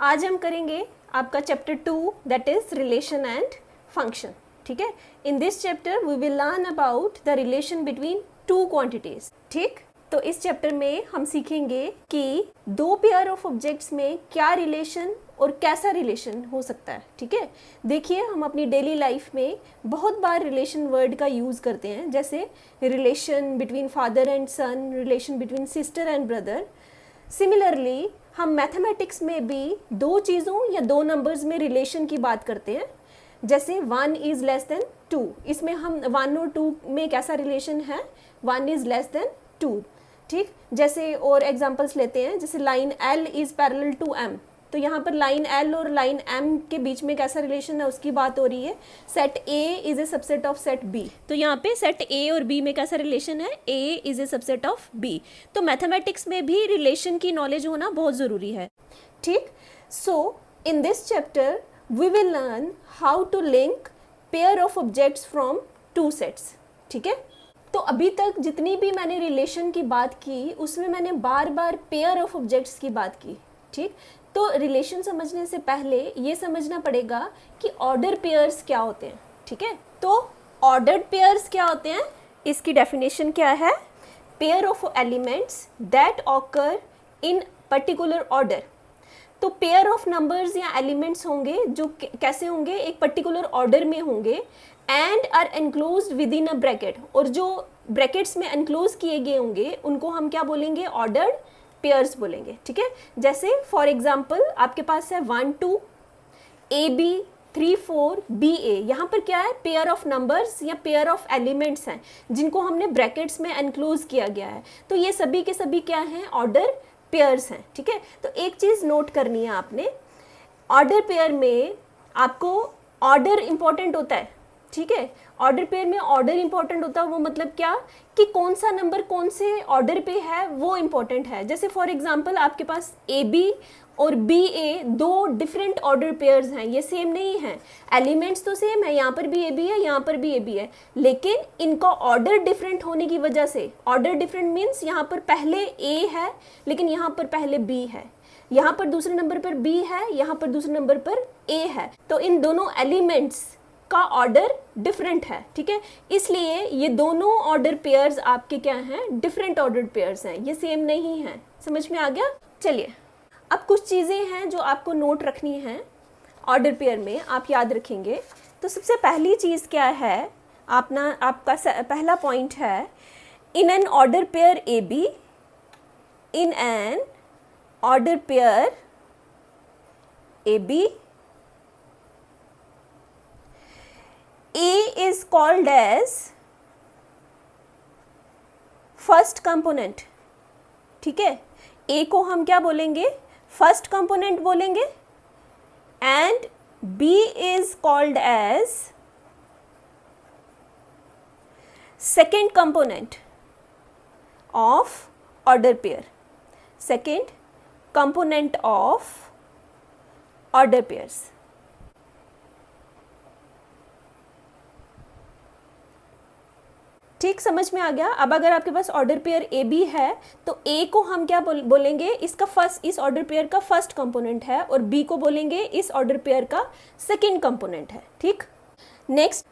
आज हम करेंगे आपका chapter 2 that is relation and function. ठीक है, in this chapter we will learn about the relation between two quantities. ठीक, तो इस चैप्टर में हम सीखेंगे कि दो पेयर ऑफ ऑब्जेक्ट्स में क्या रिलेशन और कैसा रिलेशन हो सकता है। ठीक है, देखिए हम अपनी डेली लाइफ में बहुत बार रिलेशन वर्ड का यूज़ करते हैं, जैसे relation between father and son, relation between sister and brother. Similarly हम मैथमेटिक्स में भी दो चीज़ों या दो नंबर्स में रिलेशन की बात करते हैं, जैसे 1 इज़ लेस देन 2। इसमें हम 1 और 2 में कैसा रिलेशन है, 1 इज़ लेस देन 2। ठीक, जैसे और एग्जांपल्स लेते हैं, जैसे line L is parallel to M, तो यहाँ पर लाइन L और लाइन M के बीच में कैसा रिलेशन है उसकी बात हो रही है। Set A is a subset of set B, तो यहाँ पे सेट A और B में कैसा रिलेशन है, A is a subset of B। तो मैथमेटिक्स में भी रिलेशन की नॉलेज होना बहुत ज़रूरी है। ठीक, so in this chapter we will learn how to link pair of objects from two sets. ठीक है, तो अभी तक जितनी भी मैंने रिलेशन की बात की उसमें मैंने बार बार पेयर ऑफ ऑब्जेक्ट्स की बात की। ठीक, तो रिलेशन समझने से पहले ये समझना पड़ेगा कि ऑर्डर पेयर्स क्या होते हैं। ठीक है, तो ऑर्डर्ड पेयर्स क्या होते हैं, इसकी डेफिनेशन क्या है, pair of elements that occur in particular order. तो पेयर ऑफ नंबर्स या एलिमेंट्स होंगे जो कैसे होंगे, एक पर्टिकुलर ऑर्डर में होंगे and are enclosed with in a bracket, और जो ब्रैकेट्स में एनक्लोज किए गए होंगे उनको हम क्या बोलेंगे, ऑर्डर्ड पेयर्स बोलेंगे। ठीक है, जैसे फॉर एग्जांपल आपके पास है 1 2 AB 3 4 BA, यहाँ पर क्या है, पेयर ऑफ नंबर्स या पेयर ऑफ एलिमेंट्स हैं जिनको हमने ब्रैकेट्स में एनक्लोज किया गया है। तो ये सभी के सभी क्या हैं, ऑर्डर पेयर्स हैं। ठीक है, तो एक चीज़ नोट करनी है आपने, ऑर्डर पेयर में आपको ऑर्डर इंपॉर्टेंट होता है। ठीक है, ऑर्डर पेयर में ऑर्डर इंपॉर्टेंट होता है, वो मतलब क्या कि कौन सा नंबर कौन से ऑर्डर पे है वो इंपॉर्टेंट है। जैसे फॉर एग्जांपल आपके पास AB और BA दो डिफरेंट ऑर्डर पेयर्स हैं, ये सेम नहीं है, एलिमेंट्स तो सेम है, यहाँ पर भी AB है यहाँ पर भी AB है, लेकिन इनका ऑर्डर डिफरेंट होने की वजह से, ऑर्डर डिफरेंट मीन्स यहाँ पर पहले A है लेकिन यहाँ पर पहले B है, यहाँ पर दूसरे नंबर पर B है, यहाँ पर दूसरे नंबर पर A है, तो इन दोनों एलिमेंट्स का ऑर्डर डिफरेंट है। ठीक है, इसलिए ये दोनों ऑर्डर पेयर्स आपके क्या हैं, डिफरेंट ऑर्डर पेयर्स हैं, ये सेम नहीं हैं। समझ में आ गया? चलिए, अब कुछ चीज़ें हैं जो आपको नोट रखनी है ऑर्डर पेयर में, आप याद रखेंगे। तो सबसे पहली चीज़ क्या है, आपका पहला पॉइंट है, in an order pair AB, in an order pair AB A is called as first component. ठीक है, A को हम क्या बोलेंगे, फर्स्ट कंपोनेंट बोलेंगे, and B is called as second component of order pair, second component of order pairs. ठीक, समझ में आ गया? अब अगर आपके पास ऑर्डर पेयर AB है तो A को हम क्या बोलेंगे, इसका फर्स्ट, इस ऑर्डर पेयर का फर्स्ट कंपोनेंट है, और B को बोलेंगे इस ऑर्डर पेयर का सेकंड कंपोनेंट है। ठीक, next,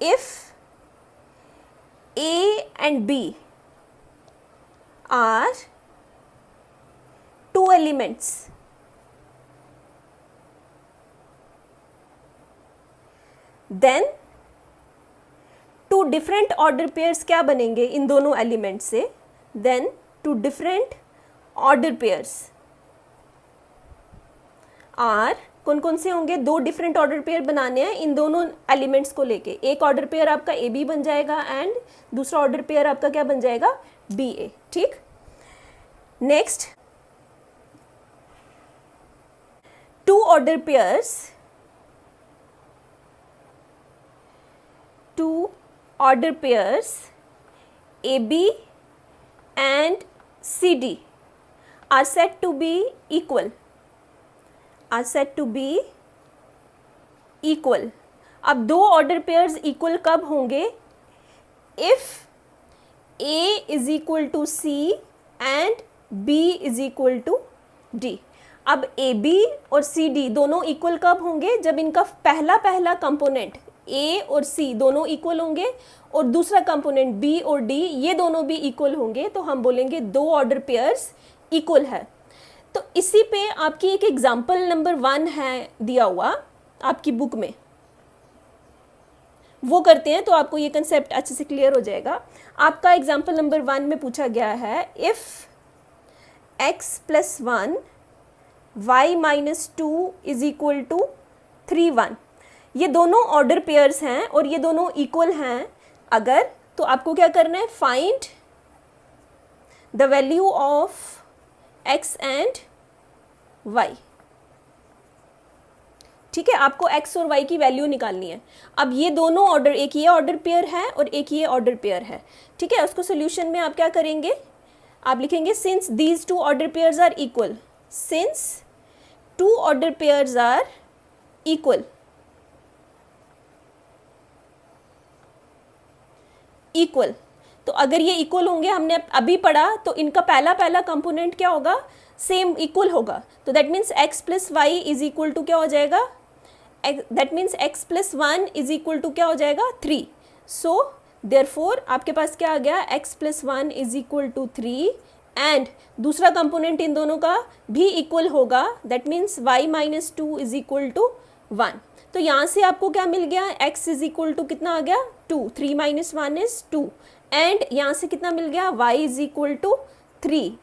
if A and B are two elements, then two different order pairs क्या बनेंगे इन दोनों एलिमेंट से, then two different order pairs are, कौन कौन से होंगे, दो डिफरेंट ऑर्डर पेयर बनाने हैं इन दोनों एलिमेंट्स को लेके। एक ऑर्डर पेयर आपका AB बन जाएगा एंड दूसरा ऑर्डर पेयर आपका क्या बन जाएगा, BA। ठीक, next, two order pairs, two order pairs AB and CD are said to be equal, are said to be equal। अब दो ऑर्डर पेयर्स इक्वल कब होंगे, if A is equal to C and B is equal to D। अब A B और C D दोनों equal कब होंगे? जब इनका पहला कंपोनेंट ए और सी दोनों इक्वल होंगे और दूसरा कंपोनेंट बी और डी ये दोनों भी इक्वल होंगे, तो हम बोलेंगे दो ऑर्डर पेयर्स इक्वल है। तो इसी पे आपकी एक एग्जाम्पल नंबर 1 है दिया हुआ आपकी बुक में, वो करते हैं तो आपको ये कंसेप्ट अच्छे से क्लियर हो जाएगा। आपका एग्जाम्पल नंबर 1 में पूछा गया है if x + 1 y - 2 is equal to 3 1। ये दोनों ऑर्डर पेयर्स हैं और ये दोनों इक्वल हैं अगर, तो आपको क्या करना है? Find the value of x and y। ठीक है, आपको x और y की वैल्यू निकालनी है। अब ये दोनों ऑर्डर, एक ये ऑर्डर पेयर है और एक ये ऑर्डर पेयर है। ठीक है, उसको सोल्यूशन में आप क्या करेंगे? आप लिखेंगे since these two order pairs are equal, since two order pairs are equal, equal. तो अगर ये इक्वल होंगे, हमने अभी पढ़ा, तो इनका पहला कंपोनेंट क्या होगा? सेम इक्वल होगा। तो that means x + y is equal to क्या हो जाएगा? That means x + 1 is equal to क्या हो जाएगा? 3। सो देयरफॉर आपके पास क्या आ गया? x + 1 is equal to 3 and दूसरा कंपोनेंट इन दोनों का भी इक्वल होगा, that means y - 2 is equal to 1। तो यहाँ से आपको क्या मिल गया? x इज इक्वल टू कितना आ गया? 2, 3 - 1 इज 2 एंड यहाँ से कितना मिल गया? y is equal to 3।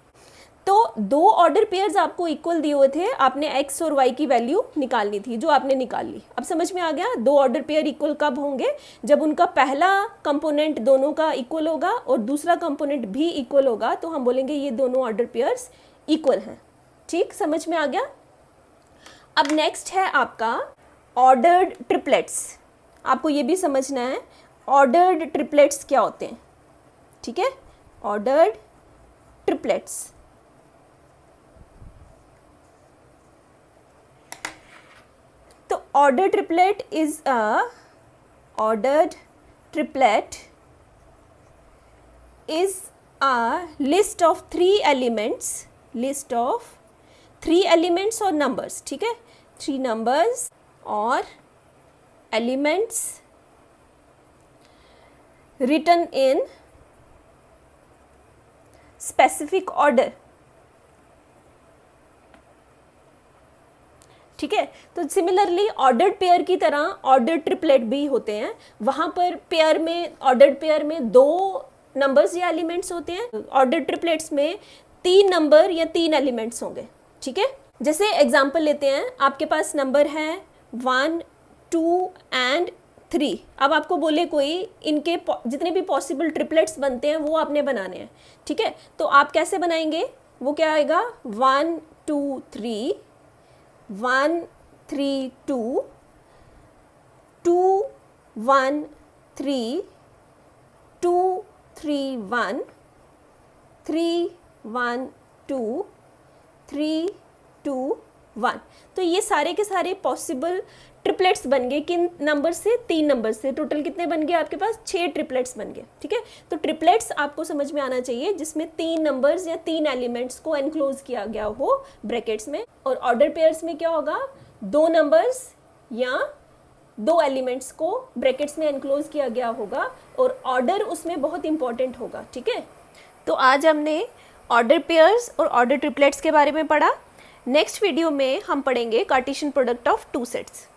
तो दो ऑर्डर पेयर्स आपको इक्वल दिए हुए थे, आपने x और y की वैल्यू निकालनी थी, जो आपने निकाल ली। अब समझ में आ गया? दो ऑर्डर पेयर इक्वल कब होंगे? जब उनका पहला कंपोनेंट दोनों का इक्वल होगा और दूसरा कंपोनेंट भी इक्वल होगा, तो हम बोलेंगे ये दोनों ऑर्डर पेयर्स इक्वल हैं। ठीक, समझ में आ गया? अब नेक्स्ट है आपका ऑर्डर्ड ट्रिपलेट्स। आपको ये भी समझना है ऑर्डर्ड ट्रिपलेट्स क्या होते हैं। ठीक है, ऑर्डर्ड ट्रिपलेट्स। तो ordered triplet is a ordered triplet is a list of 3 elements, list of 3 elements or numbers। ठीक है, 3 numbers or elements written in specific order। ठीक है, तो सिमिलरली ऑर्डर्ड पेयर की तरह ऑर्डर्ड ट्रिपलेट भी होते हैं। वहाँ पर पेयर में, ऑर्डर्ड पेयर में 2 नंबर्स या एलिमेंट्स होते हैं। ऑर्डर्ड ट्रिपलेट्स में 3 नंबर या 3 एलिमेंट्स होंगे। ठीक है, जैसे एग्जांपल लेते हैं, आपके पास नंबर है 1, 2 एंड 3। अब आपको बोले कोई इनके जितने भी पॉसिबल ट्रिपलेट्स बनते हैं वो आपने बनाने हैं। ठीक है, तो आप कैसे बनाएंगे? वो क्या आएगा? 1 2 3, 1 3 2, 2 1 3, 2 3 1, 3 1 2, 3 2 1। तो ये सारे के सारे पॉसिबल ट्रिपलेट्स बन गए किन नंबर से? 3 नंबर से। टोटल कितने बन गए आपके पास? 6 ट्रिपलेट्स बन गए। ठीक है, तो ट्रिपलेट्स आपको समझ में आना चाहिए जिसमें 3 नंबर्स या 3 एलिमेंट्स को एनक्लोज किया गया हो ब्रैकेट्स में। और ऑर्डर पेयर्स में क्या होगा? 2 नंबर्स या 2 एलिमेंट्स को ब्रैकेट्स में एनक्लोज किया गया होगा और ऑर्डर उसमें बहुत इंपॉर्टेंट होगा। ठीक है, तो आज हमने ऑर्डर पेयर्स और ऑर्डर ट्रिपलेट्स के बारे में पढ़ा। नेक्स्ट वीडियो में हम पढ़ेंगे कार्टेशियन प्रोडक्ट ऑफ 2 सेट्स।